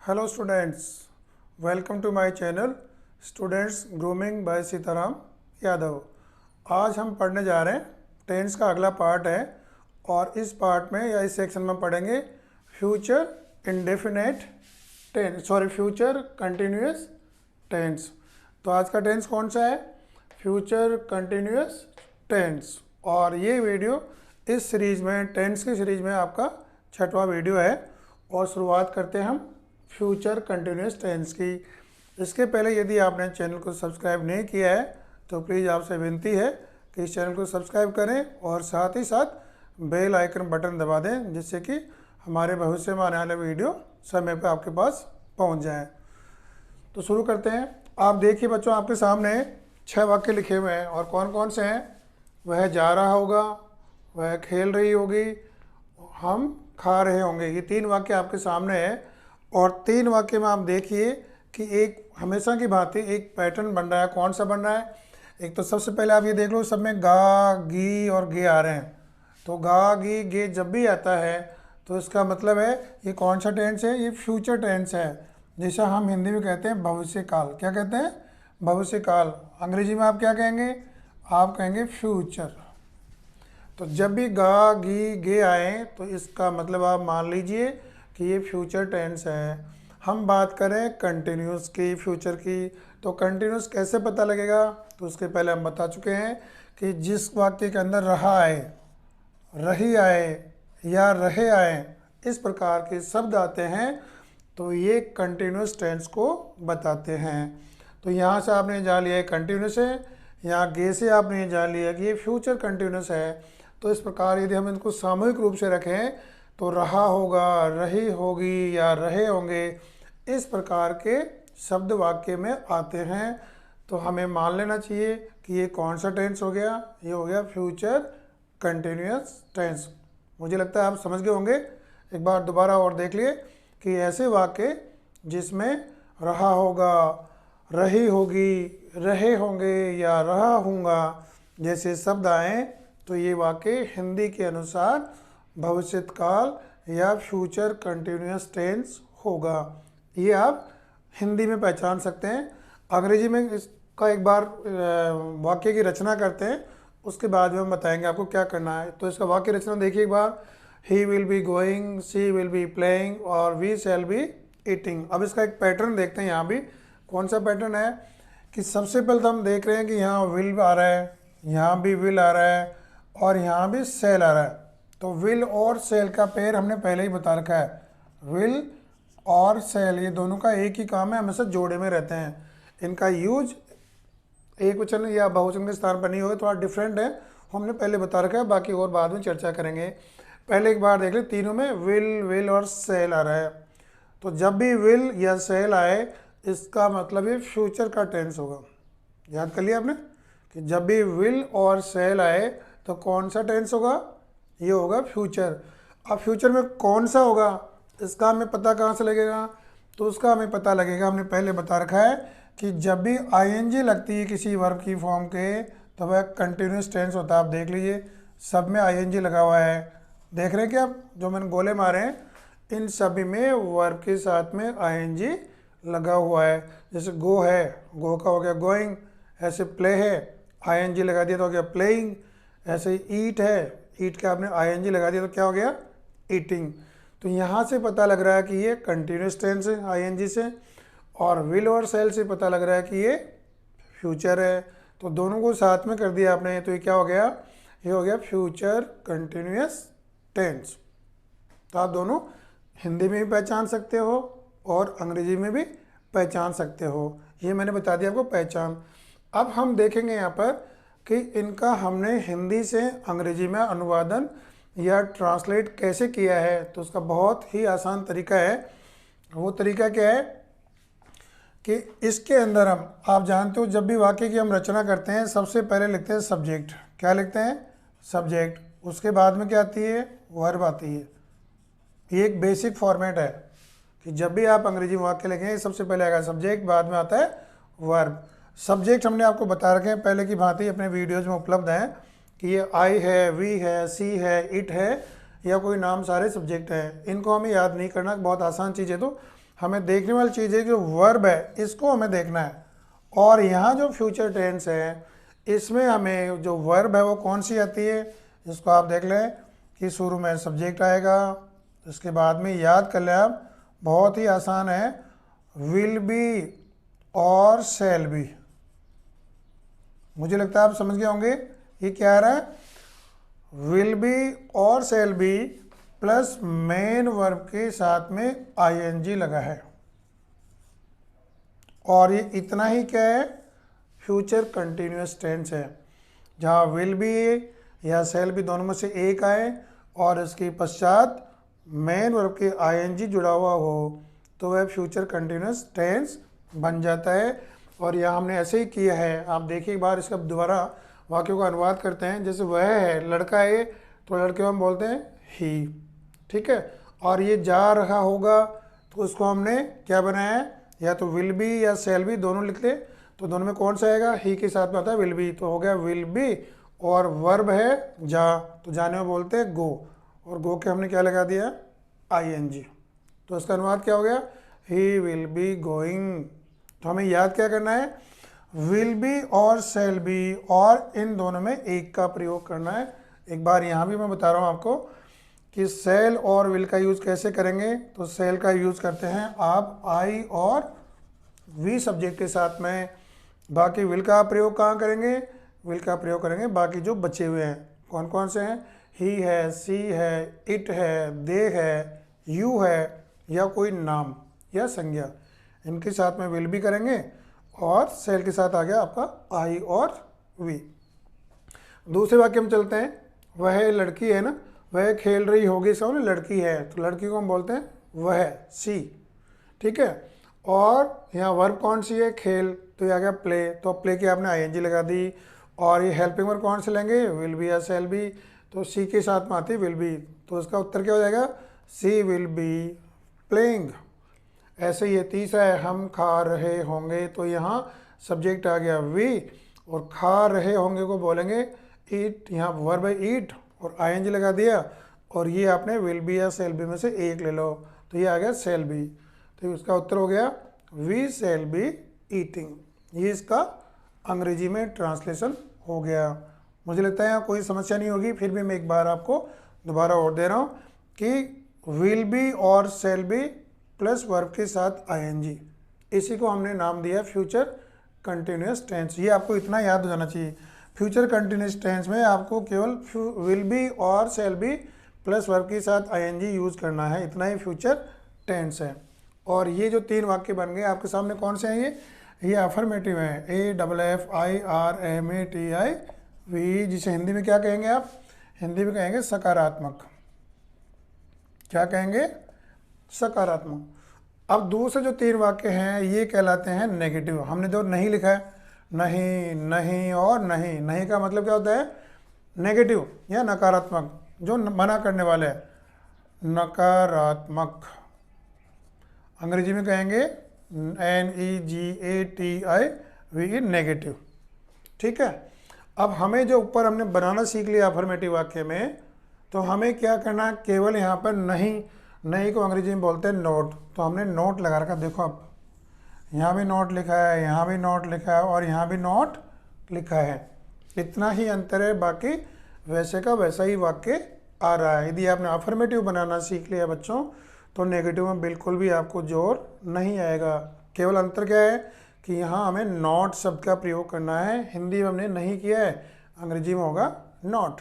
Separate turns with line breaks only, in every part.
Hello students, welcome to my channel students grooming by Sitaram Yadav. आज हम पढ़ने जा रहे हैं टेंस का अगला पार्ट है और इस पार्ट में या इस सेक्शन में पढ़ेंगे future indefinite tense, future continuous tense. तो आज का टेंस कौन सा है? Future continuous tense. और ये वीडियो इस सीरीज़ में, टेंस की सीरीज़ में आपका 6वां वीडियो है। और शुरुआत करते हैं हम फ्यूचर कंटिन्यूअस टेंस की। इसके पहले यदि आपने चैनल को सब्सक्राइब नहीं किया है तो प्लीज़ आपसे विनती है कि इस चैनल को सब्सक्राइब करें और साथ ही साथ बेल आइकन बटन दबा दें, जिससे कि हमारे भविष्य में आने वाले वीडियो समय पर आपके पास पहुंच जाए। तो शुरू करते हैं। आप देखिए बच्चों, आपके सामने 6 वाक्य लिखे हुए हैं और कौन कौन से हैं? वह जा रहा होगा, वह खेल रही होगी, हम खा रहे होंगे। ये 3 वाक्य आपके सामने है और 3 वाक्य में आप देखिए कि एक हमेशा की भांति एक पैटर्न बन रहा है। कौन सा बन रहा है? एक तो सबसे पहले आप ये देख लो, सब में गा, गी और गे आ रहे हैं। तो गा, गी, गे जब भी आता है तो इसका मतलब है ये कौन सा टेंस है? ये फ्यूचर टेंस है, जैसा हम हिंदी में कहते हैं भविष्य काल। क्या कहते हैं? भविष्य काल। अंग्रेजी में आप क्या कहेंगे? आप कहेंगे फ्यूचर। तो जब भी गा, गी, गे आए तो इसका मतलब आप मान लीजिए कि ये फ्यूचर टेंस है। हम बात करें कंटिन्यूस की, फ्यूचर की, तो कंटिन्यूस कैसे पता लगेगा? तो उसके पहले हम बता चुके हैं कि जिस वाक्य के अंदर रहा आए, रही आए या रहे आए, इस प्रकार के शब्द आते हैं तो ये कंटिन्यूस टेंस को बताते हैं। तो यहाँ से आपने जान लिया है कंटिन्यूस है, यहाँ गे से आपने ये जान लिया कि ये फ्यूचर कंटिन्यूस है। तो इस प्रकार यदि हम इनको सामूहिक रूप से रखें तो रहा होगा, रही होगी या रहे होंगे, इस प्रकार के शब्द वाक्य में आते हैं। तो हमें मान लेना चाहिए कि ये कौन सा टेंस हो गया? ये हो गया फ्यूचर कंटिन्यूअस टेंस। मुझे लगता है आप समझ गए होंगे। एक बार दोबारा और देख लिए कि ऐसे वाक्य जिसमें रहा होगा, रही होगी, रहे होंगे या रहा हूँगा जैसे शब्द आए तो ये वाक्य हिंदी के अनुसार भविष्यत काल या फ्यूचर कंटिन्यूअस टेंस होगा। ये आप हिंदी में पहचान सकते हैं। अंग्रेजी में इसका एक बार वाक्य की रचना करते हैं, उसके बाद में हम बताएंगे आपको क्या करना है। तो इसका वाक्य रचना देखिए एक बार। He will be going, she will be playing और वी शैल बी ईटिंग। अब इसका एक पैटर्न देखते हैं। यहाँ भी कौन सा पैटर्न है कि सबसे पहले तो हम देख रहे हैं कि यहाँ विल आ रहा है, यहाँ भी विल आ रहा है और यहाँ भी सेल आ रहा है। तो विल और सेल का पेयर हमने पहले ही बता रखा है। विल और सेल ये दोनों का एक ही काम है, हमेशा जोड़े में रहते हैं। इनका यूज एक वचन या बहुवचन के स्थान पर नहीं होगा, थोड़ा डिफरेंट है, हमने पहले बता रखा है। बाकी और बाद में चर्चा करेंगे। पहले एक बार देख ले, तीनों में विल और सेल आ रहा है। तो जब भी विल या सेल आए इसका मतलब ये फ्यूचर का टेंस होगा। याद कर लिया आपने कि जब भी विल और सेल आए तो कौन सा टेंस होगा? ये होगा फ्यूचर। अब फ्यूचर में कौन सा होगा इसका हमें पता कहाँ से लगेगा? तो उसका हमें पता लगेगा, हमने पहले बता रखा है कि जब भी आईएनजी लगती है किसी वर्ब की फॉर्म के तो वह कंटिन्यूस टेंस होता है। आप देख लीजिए, सब में आईएनजी लगा हुआ है। देख रहे हैं क्या आप? जो मैंने गोले मारे हैं इन सभी में वर्ब के साथ में आईएनजी लगा हुआ है। जैसे गो है, गो का हो गया गोइंग। ऐसे प्ले है, आईएनजी लगा दिया तो हो गया प्लेइंग। ऐसे ही ईट है, ईट का आपने आईएनजी लगा दिया तो क्या हो गया? ईटिंग। तो यहाँ से पता लग रहा है कि ये कंटिन्यूस टेंस है आईएनजी से, और विल और सेल से पता लग रहा है कि ये फ्यूचर है। तो दोनों को साथ में कर दिया आपने तो ये क्या हो गया? ये हो गया फ्यूचर कंटिन्यूअस टेंस। तो आप दोनों हिंदी में भी पहचान सकते हो और अंग्रेजी में भी पहचान सकते हो। ये मैंने बता दिया आपको पहचान। अब हम देखेंगे यहाँ पर कि इनका हमने हिंदी से अंग्रेजी में अनुवादन या ट्रांसलेट कैसे किया है। तो उसका बहुत ही आसान तरीका है। वो तरीका क्या है कि इसके अंदर आप जानते हो जब भी वाक्य की हम रचना करते हैं सबसे पहले लिखते हैं सब्जेक्ट। क्या लिखते हैं? सब्जेक्ट। उसके बाद में क्या आती है? वर्ब आती है। ये एक बेसिक फॉर्मेट है कि जब भी आप अंग्रेजी में वाक्य लिखेंगे सबसे पहले आएगा सब्जेक्ट, बाद में आता है वर्ब। सब्जेक्ट हमने आपको बता रखे हैं पहले की भांति, अपने वीडियोज़ में उपलब्ध हैं कि ये आई है, वी है, सी है, इट है या कोई नाम, सारे सब्जेक्ट हैं। इनको हमें याद नहीं करना, बहुत आसान चीज़ है। तो हमें देखने वाली चीज़ है जो वर्ब है इसको हमें देखना है। और यहाँ जो फ्यूचर टेंस है इसमें हमें जो वर्ब है वो कौन सी आती है, इसको आप देख लें कि शुरू में सब्जेक्ट आएगा, इसके बाद में याद कर लें आप, बहुत ही आसान है, विल बी और शैल बी। मुझे लगता है आप समझ गए होंगे ये क्या आ रहा है, विल बी और shall be plus main verb के साथ में आईएनजी लगा है। और ये इतना ही क्या है, फ्यूचर कंटिन्यूअस टेंस है, जहाँ विल बी या शैल बी दोनों में से एक आए और इसके पश्चात मेन वर्ब के आईएनजी जुड़ा हुआ हो तो वह फ्यूचर कंटिन्यूअस टेंस बन जाता है। और यह हमने ऐसे ही किया है। आप देखिए एक बार इसका दोबारा वाक्यों का अनुवाद करते हैं। जैसे वह है, लड़का है, तो लड़के को हम बोलते हैं ही, ठीक है। और ये जा रहा होगा तो उसको हमने क्या बनाया है, या तो विल बी या शैल बी दोनों लिख ले, तो दोनों में कौन सा आएगा, ही के साथ में आता है विल बी, तो हो गया विल बी। और वर्ब है जा, तो जाने में बोलते हैं गो, और गो के हमने क्या लगा दिया, आईएनजी। तो इसका अनुवाद क्या हो गया, ही विल बी गोइंग। तो हमें याद क्या करना है, विल बी और शैल बी, और इन दोनों में एक का प्रयोग करना है। एक बार यहाँ भी मैं बता रहा हूँ आपको कि शैल और विल का यूज़ कैसे करेंगे। तो शैल का यूज़ करते हैं आप आई और वी सब्जेक्ट के साथ में। बाकी विल का प्रयोग कहाँ करेंगे, विल का प्रयोग करेंगे बाकी जो बचे हुए हैं। कौन कौन से हैं, ही है, सी है, इट है, दे है, यू है, या कोई नाम या संज्ञा, इनके साथ में विल भी करेंगे। और शैल के साथ आ गया आपका आई और वी। दूसरे वाक्य में चलते हैं। वह लड़की है ना, वह खेल रही होगी, सब लड़की है, तो लड़की को हम बोलते हैं वह, सी, ठीक है। और यहाँ वर्ब कौन सी है, खेल, तो ये आ गया प्ले, तो प्ले की आपने आईएनजी लगा दी। और ये हेल्पिंग वर्ब कौन से लेंगे, विल बी या शैल बी, तो सी के साथ में आती विल बी, तो इसका उत्तर क्या हो जाएगा, सी विल बी प्लेइंग। ऐसे ही तीसरा है, हम खा रहे होंगे, तो यहाँ सब्जेक्ट आ गया वी, और खा रहे होंगे को बोलेंगे ईट, यहाँ वर्ब है ईट और आईएनजी लगा दिया, और ये आपने विल बी या शैल बी में से एक ले लो, तो ये आ गया शैल बी। तो इसका उत्तर हो गया वी शैल बी ईटिंग। ये इसका अंग्रेजी में ट्रांसलेशन हो गया। मुझे लगता है यहाँ कोई समस्या नहीं होगी। फिर भी मैं एक बार आपको दोबारा और दे रहा हूँ कि विल बी और शैल बी प्लस वर्ब के साथ आईएनजी, इसी को हमने नाम दिया फ्यूचर कंटिन्यूअस टेंस। ये आपको इतना याद हो जाना चाहिए, फ्यूचर कंटिन्यूअस टेंस में आपको केवल विल बी और शैल बी प्लस वर्ब के साथ आईएनजी यूज़ करना है, इतना ही फ्यूचर टेंस है। और ये जो तीन वाक्य बन गए आपके सामने कौन से हैं, ये अफर्मेटिव है, AFFIRMATIV, जिसे हिंदी में क्या कहेंगे आप, हिंदी में कहेंगे सकारात्मक। क्या कहेंगे, सकारात्मक। अब दूसरे जो तीन वाक्य हैं ये कहलाते हैं नेगेटिव। हमने जो नहीं लिखा है, नहीं, नहीं और नहीं, नहीं का मतलब क्या होता है, नेगेटिव या नकारात्मक, जो मना करने वाले हैं, नकारात्मक। अंग्रेजी में कहेंगे NEGATIV, नेगेटिव, ठीक है। अब हमें जो ऊपर हमने बनाना सीख लिया अफर्मेटिव वाक्य में, तो हमें क्या करना है, केवल यहाँ पर नहीं, नहीं को अंग्रेजी में बोलते हैं नोट, तो हमने नोट लगा रखा। देखो अब यहाँ भी नोट लिखा है, यहाँ भी नोट लिखा है और यहाँ भी नोट लिखा है, इतना ही अंतर है, बाकी वैसे का वैसा ही वाक्य आ रहा है। यदि आपने अफर्मेटिव बनाना सीख लिया बच्चों, तो नेगेटिव में बिल्कुल भी आपको जोर नहीं आएगा। केवल अंतर क्या है कि यहाँ हमें नॉट शब्द का प्रयोग करना है, हिंदी में हमने नहीं किया है, अंग्रेजी में होगा नॉट।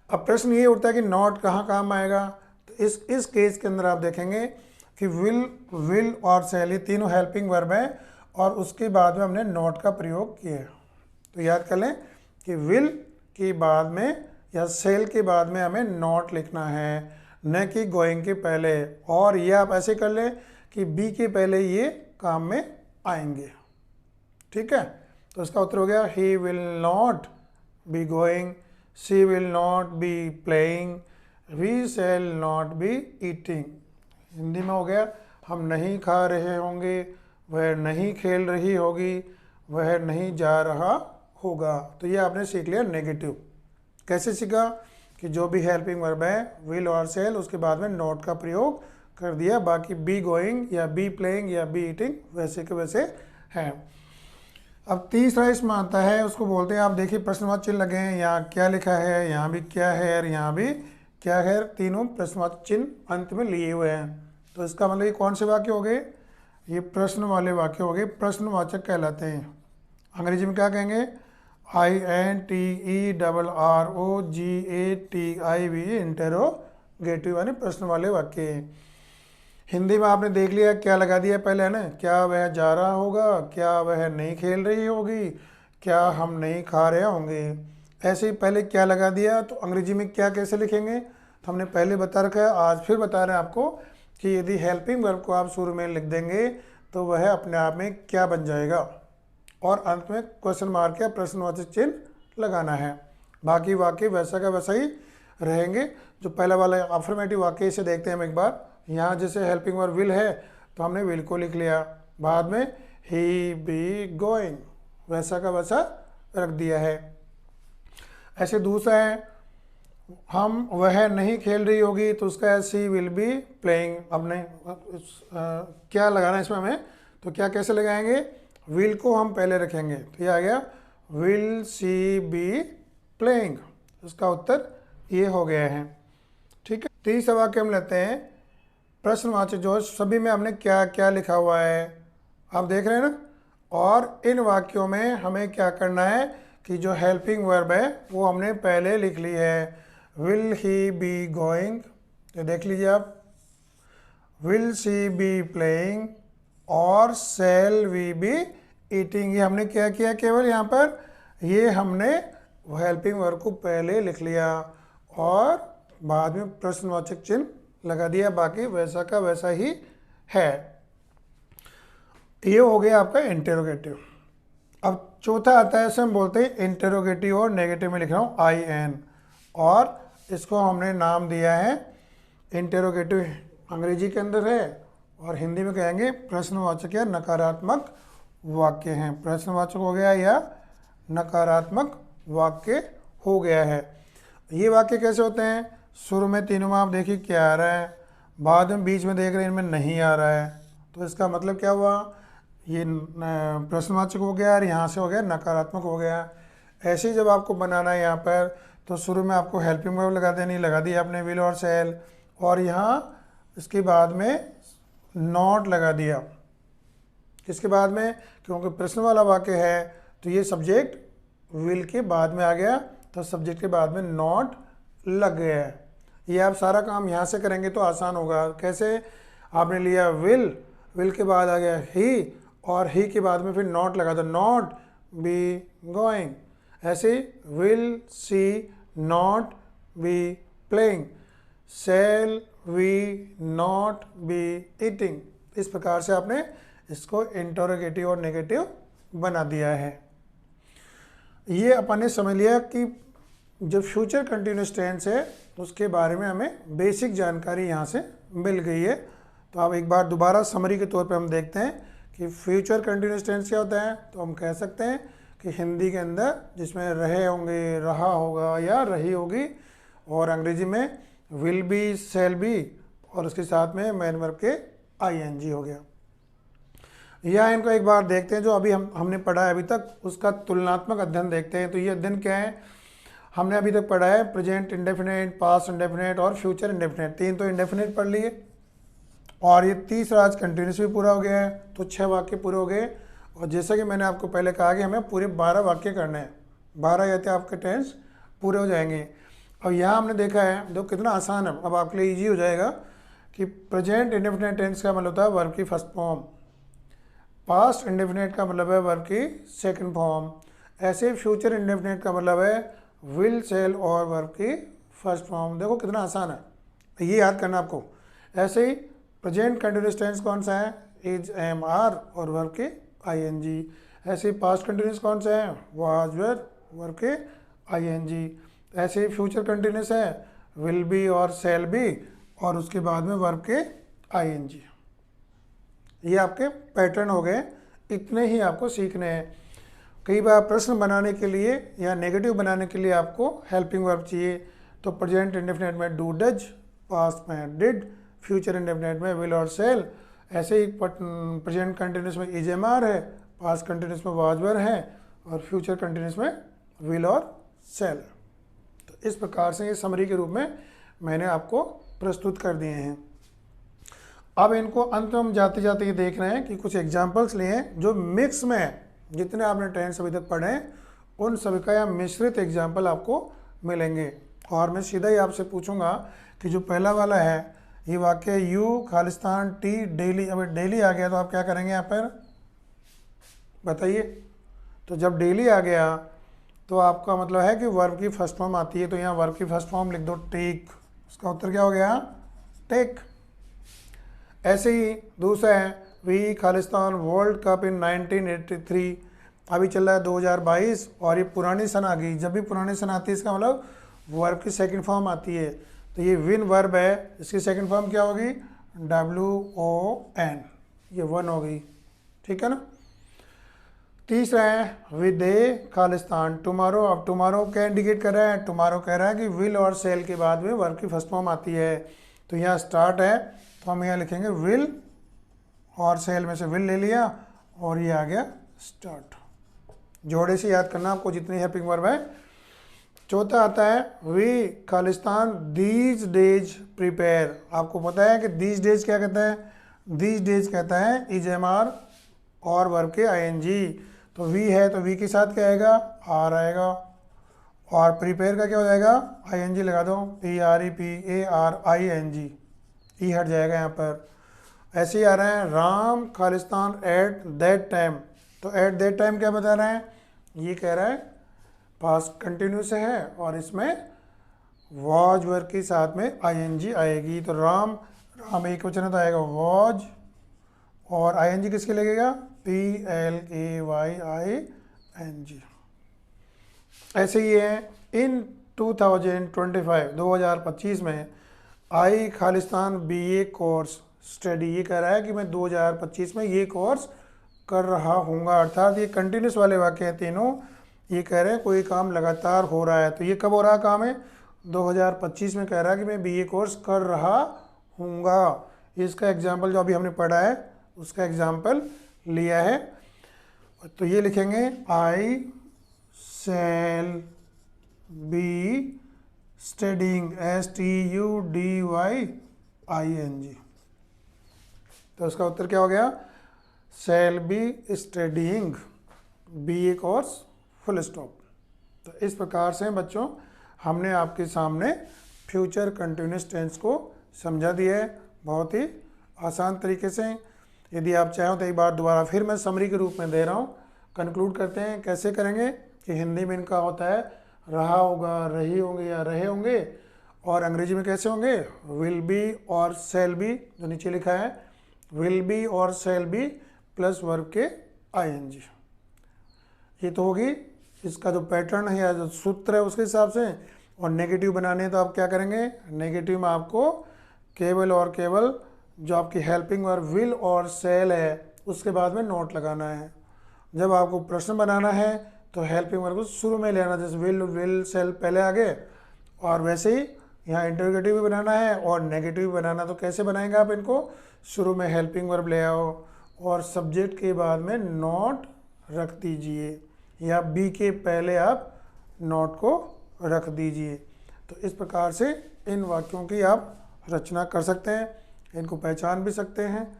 अब प्रश्न ये उठता है कि नॉट कहाँ काम आएगा, तो इस केस के अंदर आप देखेंगे कि विल और शैल, ये तीनों हेल्पिंग वर्ब हैं और उसके बाद में हमने नॉट का प्रयोग किया है। तो याद कर लें कि विल के बाद में या शैल के बाद में हमें नॉट लिखना है, न कि गोइंग के पहले। और ये आप ऐसे कर लें कि बी के पहले ये काम में आएंगे, ठीक है। तो इसका उत्तर हो गया he will not be going, she will not be playing, we shall not be eating. Hindi में हो गया हम नहीं खा रहे होंगे, वह नहीं खेल रही होगी, वह नहीं जा रहा होगा। तो ये आपने सीख लिया नेगेटिव। कैसे सीखा कि जो भी हेल्पिंग वर्ब है विल और शैल, उसके बाद में नॉट का प्रयोग कर दिया, बाकी बी गोइंग या बी प्लेइंग या बी ईटिंग वैसे के वैसे हैं। अब तीसरा इसमें आता है, उसको बोलते हैं, आप देखिए प्रश्नवाचक चिन्ह लगे हैं, यहाँ क्या लिखा है, यहाँ भी क्या है और यहाँ भी क्या है, तीनों प्रश्नवाचक चिन्ह अंत में लिए हुए हैं। तो इसका मतलब ये कौन से वाक्य हो गए, ये प्रश्न वाले वाक्य हो गए, प्रश्नवाचक कहलाते हैं। अंग्रेजी में क्या कहेंगे, INTERROGATIV इंटेरोगेटिव यानी प्रश्न वाले वाक्य हैं। हिंदी में आपने देख लिया क्या लगा दिया पहले है ना, क्या वह जा रहा होगा, क्या वह नहीं खेल रही होगी, क्या हम नहीं खा रहे होंगे। ऐसे ही पहले क्या लगा दिया, तो अंग्रेजी में क्या कैसे लिखेंगे तो हमने पहले बता रखा है, आज फिर बता रहे हैं आपको कि यदि हेल्पिंग वर्ब को आप शुरू में लिख देंगे तो वह अपने आप में क्या बन जाएगा, और अंत में क्वेश्चन मार्क या प्रश्नवाचक चिन्ह लगाना है। बाकी वाक्य वैसा का वैसा ही रहेंगे। जो पहला वाला अफर्मेटिव वाक्य, इसे देखते हैं हम एक बार। यहाँ जैसे हेल्पिंग वर्ब विल है तो हमने विल को लिख लिया, बाद में ही बी गोइंग वैसा का वैसा रख दिया है। ऐसे दूसरा है, हम वह नहीं खेल रही होगी तो उसका है सी विल बी प्लेइंग। अब नहीं क्या लगाना है इसमें हमें, तो क्या कैसे लगाएंगे, विल को हम पहले रखेंगे, तो ये आ गया विल सी बी प्लेइंग, उसका उत्तर ये हो गया है। ठीक है, तीसरा वाक्य हम लेते हैं प्रश्नवाचक, जो सभी में हमने क्या क्या लिखा हुआ है आप देख रहे हैं ना। और इन वाक्यों में हमें क्या करना है कि जो हेल्पिंग वर्ब है वो हमने पहले लिख ली है, विल ही बी गोइंग, ये देख लीजिए आप, विल सी बी प्लेइंग और शैल वी बी ईटिंग। ये हमने क्या किया, केवल यहाँ पर ये हमने हेल्पिंग वर्ब को पहले लिख लिया और बाद में प्रश्नवाचक चिन्ह लगा दिया, बाकी वैसा का वैसा ही है। ये हो गया आपका इंटेरोगेटिव। अब चौथा आता है, इसे हम बोलते हैं इंटेरोगेटिव, और नेगेटिव में लिख रहा हूँ IN, और इसको हमने नाम दिया है इंटेरोगेटिव, अंग्रेजी के अंदर है, और हिंदी में कहेंगे प्रश्नवाचक या नकारात्मक वाक्य हैं। प्रश्नवाचक हो गया या नकारात्मक वाक्य हो गया है। ये वाक्य कैसे होते हैं, शुरू में तीनों में आप देखिए क्या आ रहा है, बाद में बीच में देख रहे हैं इनमें नहीं आ रहा है, तो इसका मतलब क्या हुआ, ये प्रश्नवाचक हो गया और यहाँ से हो गया नकारात्मक हो गया। ऐसे ही जब आपको बनाना है यहाँ पर, तो शुरू में आपको हेल्पिंग वर्ब लगा देनी, लगा दी आपने विल और शैल, और यहाँ इसके बाद में नॉट लगा दिया। इसके बाद में क्योंकि प्रश्न वाला वाक्य है तो ये सब्जेक्ट विल के बाद में आ गया, तो सब्जेक्ट के बाद में नॉट लग गया है। ये आप सारा काम यहाँ से करेंगे तो आसान होगा। कैसे, आपने लिया विल, विल के बाद आ गया ही, और ही के बाद में फिर नॉट लगा दो, नॉट बी गोइंग। ऐसे will she not be playing, shall we not be eating. इस प्रकार से आपने इसको इंटरोगेटिव और नेगेटिव बना दिया है। ये अपन ने समझ लिया कि जो फ्यूचर कंटिन्यूस टेंस है उसके बारे में हमें बेसिक जानकारी यहाँ से मिल गई है। तो अब एक बार दोबारा समरी के तौर पे हम देखते हैं कि फ्यूचर कंटिन्यूस टेंस क्या होता है। तो हम कह सकते हैं कि हिंदी के अंदर जिसमें रहे होंगे, रहा होगा या रही होगी, और अंग्रेजी में विल बी, शैल बी, और उसके साथ में मेन वर्ब के ING हो गया। या इनको एक बार देखते हैं जो अभी हमने पढ़ा है अभी तक, उसका तुलनात्मक अध्ययन देखते हैं। तो ये अध्ययन क्या है, हमने अभी तक पढ़ा है प्रेजेंट इंडेफिनिट, पास्ट इंडेफिनिट और फ्यूचर इंडेफिनिट। 3 तो इंडेफिनिट पढ़ लिए, और ये तीसरा आज कंटिन्यूस भी पूरा हो गया है, तो 6 वाक्य पूरे हो गए। और जैसा कि मैंने आपको पहले कहा कि हमें पूरे 12 वाक्य करने हैं, 12 या तो आपके टेंस पूरे हो जाएंगे। अब यहाँ हमने देखा है, तो कितना आसान है, अब आपके लिए ईजी हो जाएगा कि प्रेजेंट इंडेफिनिट टेंस का मतलब होता है वर्ब की फर्स्ट फॉर्म, पास्ट इंडेफिनिट का मतलब है वर्ब की सेकंड फॉर्म, ऐसे फ्यूचर इंडेफिनिट का मतलब है विल, शैल और वर्ब की फर्स्ट फॉर्म। देखो कितना आसान है, ये याद करना आपको। ऐसे ही प्रेजेंट कंटिन्यूस टेंस कौन सा है, इज, एम, आर और वर्ब के ING। ऐसे ही पास्ट कंटिन्यूस कौन सा है, वाज, वर, वर्ब के ING। ऐसे ही फ्यूचर कंटिन्यूस है विल बी और शैल बी, और उसके बाद में वर्ब के ING। ये आपके पैटर्न हो गए, इतने ही आपको सीखने हैं। कई बार प्रश्न बनाने के लिए या नेगेटिव बनाने के लिए आपको हेल्पिंग वर्ब चाहिए, तो प्रेजेंट इंडेफिनिट में डू, डज, पास्ट में डिड, फ्यूचर इंडेफिनेट में विल और सेल। ऐसे ही प्रेजेंट कंटिन्यूस में इज एम आर है, पास्ट कंटिन्यूस में वाज वर है और फ्यूचर कंटिन्यूस में विल और सेल। तो इस प्रकार से ये समरी के रूप में मैंने आपको प्रस्तुत कर दिए हैं। अब इनको अंत में हम जाते जाते ये देख रहे हैं कि कुछ एग्जाम्पल्स लिए हैं जो मिक्स में है। जितने आपने टेंस अभी तक पढ़े हैं उन सभी का यहाँ मिश्रित एग्जाम्पल आपको मिलेंगे। और मैं सीधा ही आपसे पूछूंगा कि जो पहला वाला है ये वाक्य यू खालिस्तान टी डेली, अभी डेली आ गया तो आप क्या करेंगे यहाँ पर बताइए। तो जब डेली आ गया तो आपका मतलब है कि वर्ब की फर्स्ट फॉर्म आती है, तो यहाँ वर्ब की फर्स्ट फॉर्म लिख दो टेक। इसका उत्तर क्या हो गया टेक। ऐसे ही दूसरा है वी खालिस्तान वर्ल्ड कप इन 1983, अभी चल रहा है 2022 और ये पुरानी सन आ गई। जब भी पुरानी सन आती है इसका मतलब वर्ब की सेकंड फॉर्म आती है। तो ये विन वर्ब है, इसकी सेकंड फॉर्म क्या होगी WON, ये वन हो गई, ठीक है ना। तीसरा है विदे खालिस्तान टुमारो। अब टुमारो क्या इंडिकेट कर रहा है, टुमारो कह रहा है कि विल और सेल के बाद में वर्ब की फर्स्ट फॉर्म आती है। तो यहाँ स्टार्ट है तो हम यहाँ लिखेंगे विल और सेल में से विल ले लिया और ये आ गया स्टार्ट। जोड़े से याद करना आपको जितनी हेल्पिंग वर्ब है। चौथा आता है वी खालिस्तान दीज डेज प्रिपेयर। आपको पता है कि दीज डेज क्या कहता है, दीज डेज कहता है इज एम आर और वर्ब के ING। तो वी है तो वी के साथ क्या आएगा आर आएगा और प्रिपेयर का क्या हो जाएगा ING लगा दो PREPARING, ई हट जाएगा यहाँ पर। ऐसे ही आ रहा है Ram Khalistan at that time. तो एट दैट टाइम क्या बता रहे हैं, ये कह रहा है पास्ट कंटिन्यूस है और इसमें वॉज वर्ब के साथ में ING आएगी। तो राम राम एक वचन तो आएगा वॉज और ING किसके लगेगा PLAYING। ऐसे ही है इन 2025 में आई खालिस्तान BA कोर्स स्टडी। ये कह रहा है कि मैं 2025 में ये कोर्स कर रहा हूँगा, अर्थात ये कंटिन्यूस वाले वाक्य हैं तीनों। ये कह रहे हैं कोई काम लगातार हो रहा है। तो ये कब हो रहा काम है 2025 में कह रहा है कि मैं BA कोर्स कर रहा हूँगा। इसका एग्जाम्पल जो अभी हमने पढ़ा है उसका एग्जाम्पल लिया है। तो ये लिखेंगे आई शैल बी स्टडिंग STUDYING। तो इसका उत्तर क्या हो गया shall be studying BA course full stop. तो इस प्रकार से बच्चों हमने आपके सामने फ्यूचर कंटिन्यूस टेंस को समझा दिया है बहुत ही आसान तरीके से। यदि आप चाहो तो एक बार दोबारा फिर मैं समरी के रूप में दे रहा हूँ। कंक्लूड करते हैं कैसे करेंगे कि हिंदी में इनका होता है रहा होगा, रही होंगे या रहे होंगे, और अंग्रेजी में कैसे होंगे विल बी और सेल बी, जो नीचे लिखा है विल बी और सेल बी प्लस वर्ब के ING। ये तो होगी इसका जो पैटर्न है या जो सूत्र है उसके हिसाब से। और नेगेटिव बनाने हैं तो आप क्या करेंगे, नेगेटिव में आपको केवल और केवल जो आपकी हेल्पिंग वर्ब विल और सेल है उसके बाद में नोट लगाना है। जब आपको प्रश्न बनाना है तो हेल्पिंग वर्ब को शुरू में लेना, जैसे विल सेल पहले आ गए। और वैसे ही यहाँ इंटरोगेटिव भी बनाना है और नेगेटिव भी बनाना। तो कैसे बनाएंगे आप इनको, शुरू में हेल्पिंग वर्ब ले आओ और सब्जेक्ट के बाद में नोट रख दीजिए या बी के पहले आप नोट को रख दीजिए। तो इस प्रकार से इन वाक्यों की आप रचना कर सकते हैं, इनको पहचान भी सकते हैं।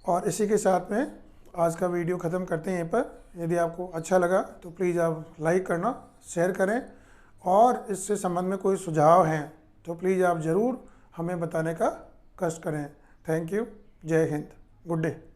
और इसी के साथ में आज का वीडियो ख़त्म करते हैं यहीं पर। यदि आपको अच्छा लगा तो प्लीज़ आप लाइक करना, शेयर करें और इससे संबंध में कोई सुझाव हैं तो प्लीज़ आप ज़रूर हमें बताने का कष्ट करें। थैंक यू, जय हिंद, गुड डे।